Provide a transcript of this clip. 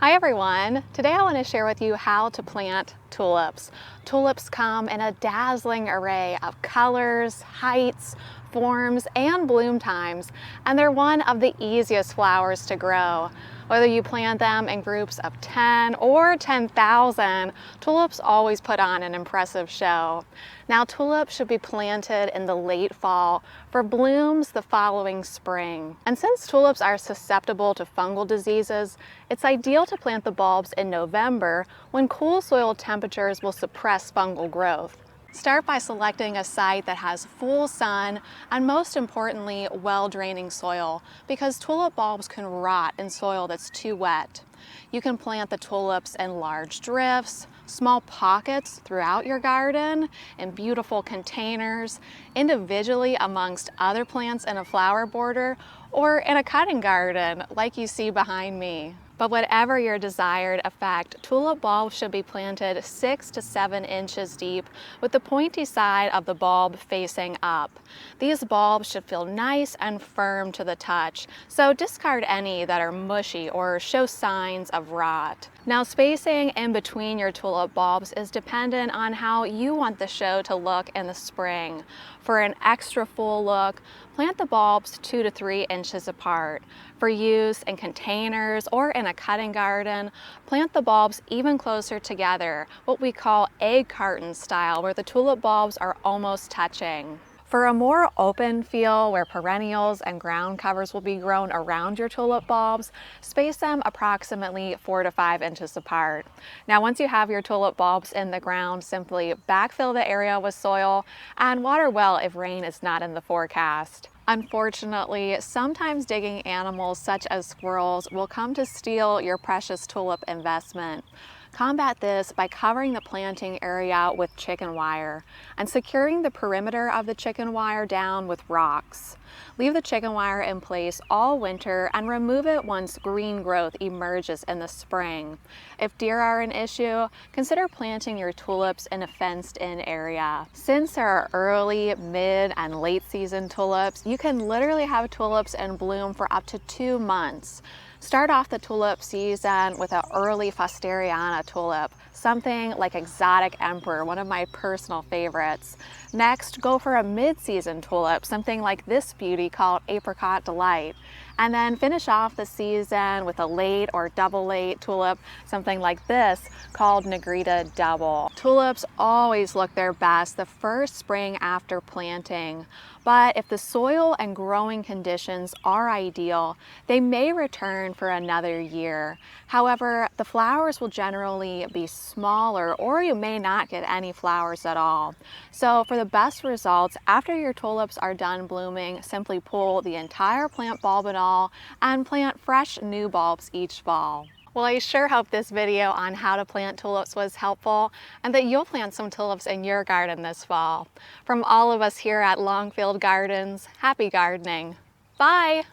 Hi everyone! Today I want to share with you how to plant tulips. Tulips come in a dazzling array of colors, heights, forms, and bloom times, and they're one of the easiest flowers to grow. Whether you plant them in groups of 10 or 10,000, tulips always put on an impressive show. Now, tulips should be planted in the late fall for blooms the following spring. And since tulips are susceptible to fungal diseases, it's ideal to plant the bulbs in November when cool soil temperatures will suppress fungal growth. Start by selecting a site that has full sun and, most importantly, well-draining soil, because tulip bulbs can rot in soil that's too wet. You can plant the tulips in large drifts, small pockets throughout your garden, in beautiful containers, individually amongst other plants in a flower border, or in a cutting garden like you see behind me. But whatever your desired effect, tulip bulbs should be planted 6 to 7 inches deep with the pointy side of the bulb facing up. These bulbs should feel nice and firm to the touch, so discard any that are mushy or show signs of rot. Now, spacing in between your tulip bulbs is dependent on how you want the show to look in the spring. For an extra full look, plant the bulbs 2 to 3 inches apart. For use in containers or in a cutting garden, plant the bulbs even closer together, what we call egg carton style, where the tulip bulbs are almost touching. For a more open feel where perennials and ground covers will be grown around your tulip bulbs, space them approximately 4 to 5 inches apart. Now, once you have your tulip bulbs in the ground, simply backfill the area with soil and water well if rain is not in the forecast. Unfortunately, sometimes digging animals such as squirrels will come to steal your precious tulip investment. Combat this by covering the planting area with chicken wire and securing the perimeter of the chicken wire down with rocks. Leave the chicken wire in place all winter and remove it once green growth emerges in the spring. If deer are an issue, consider planting your tulips in a fenced-in area. Since there are early, mid, and late season tulips, you can literally have tulips in bloom for up to 2 months. Start off the tulip season with an early Fusteriana tulip, something like Exotic Emperor, one of my personal favorites. Next, go for a mid-season tulip, something like this beauty called Apricot Delight. And then finish off the season with a late or double late tulip, something like this called Negrita Double. Tulips always look their best the first spring after planting, but if the soil and growing conditions are ideal, they may return for another year. However, the flowers will generally be smaller, or you may not get any flowers at all. So for the best results, after your tulips are done blooming, simply pull the entire plant bulb and all and plant fresh new bulbs each fall. Well, I sure hope this video on how to plant tulips was helpful and that you'll plant some tulips in your garden this fall. From all of us here at Longfield Gardens, happy gardening. Bye!